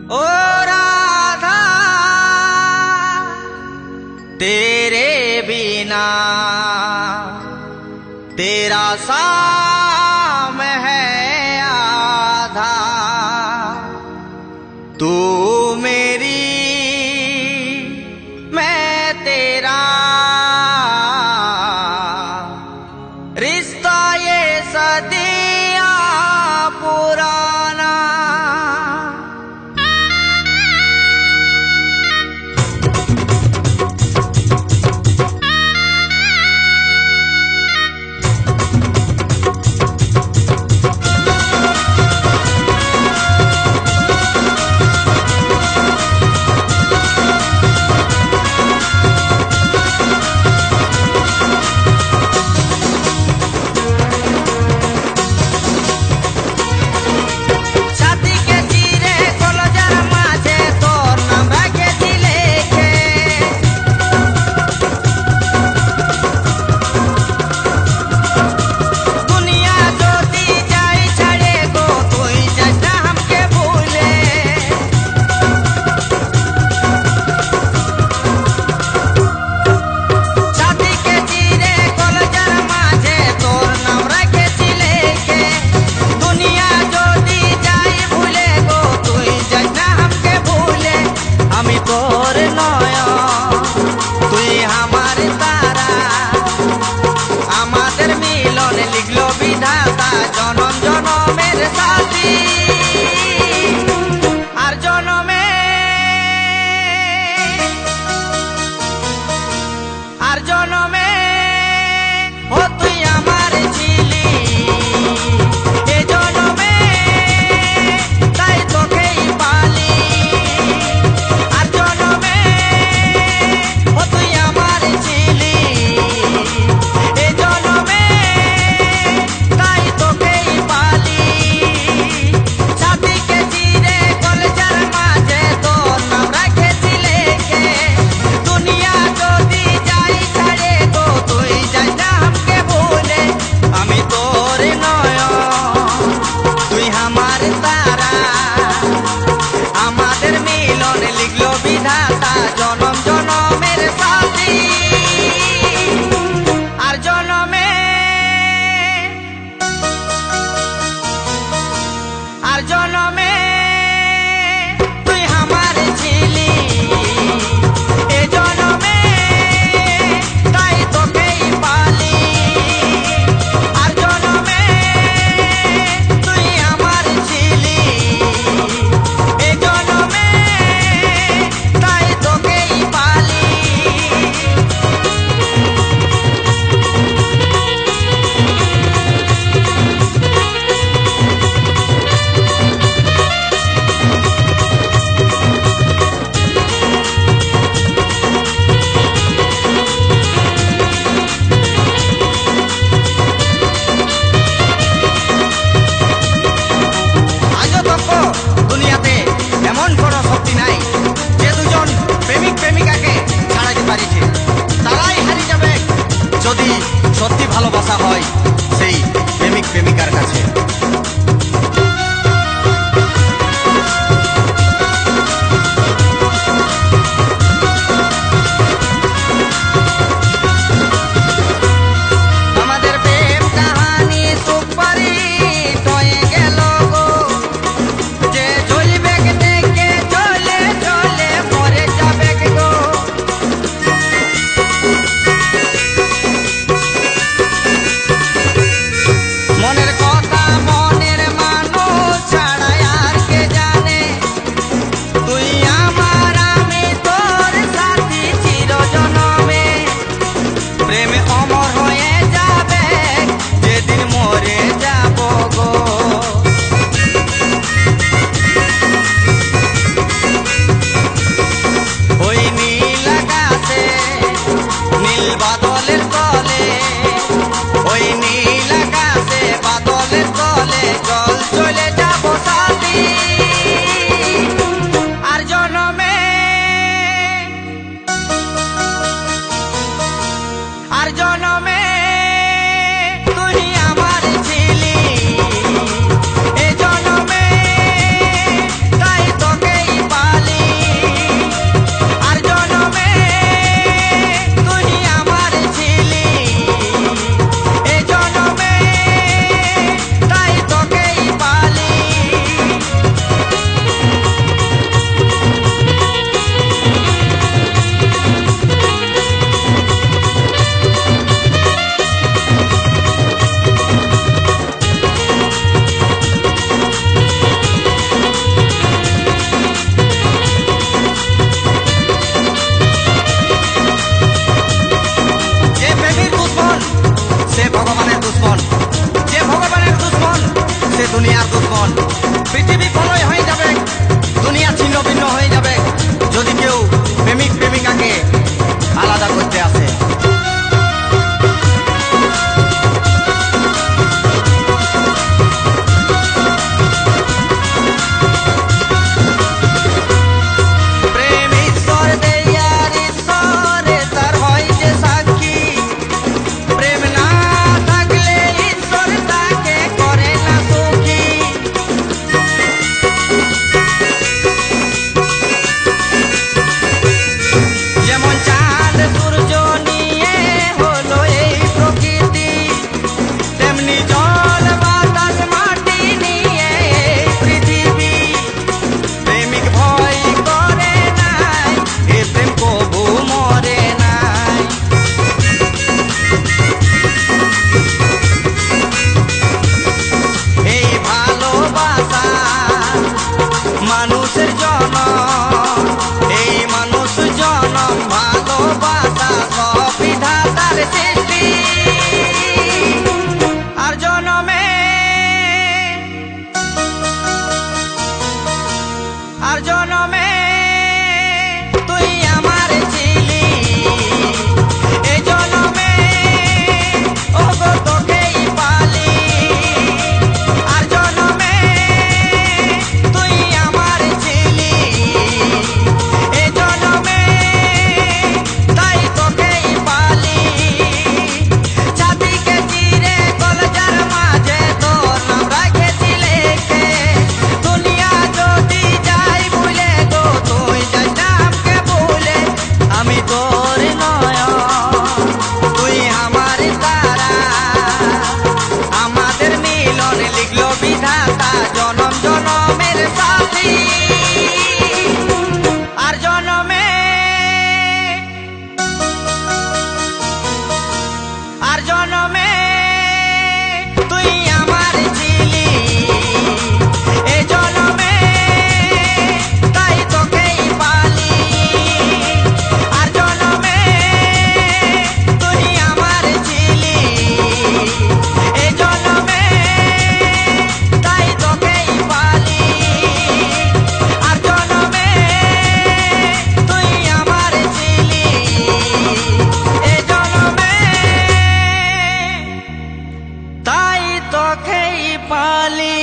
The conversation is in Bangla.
ओ राधा तेरे बिना तेरा साम है आधा। तू मेरी मैं तेरा रिश्ता ये सदियां पुराना। মানুষের জনম, এই মানুষ জনম ভালোবাসা সব বিধাতার সৃষ্টি। আর জনমে আর জনমে তুই আমার ছিলি, এই জনমে ওগো তোকেই পালি। আর জনমে তুই আমার ছিলি, এই জনমে তাই তোকেই পালি। ছাতিকে চিরে কলজার মাঝে তোর নাম রাখেছি লেখে, দুনিয়া যদি যাই ভুলে গো তুই যাই নামকে ভুলে। আমি তোর নয়ন, তুই আমার তারা, আমাদের মিলন লিখলো বিধাতা জনম জনমের সাথী। আর জনমে আর জনমে তুই আমার ছিলি, এই জনমে তাই তোকেই পালি। আর জনমে তুই আমার ছিলি, এই জনমে তাই তোকেই পালি। আর জনমে তুই আমার ছিলি, এই জনমে তাই তোকেই পালি।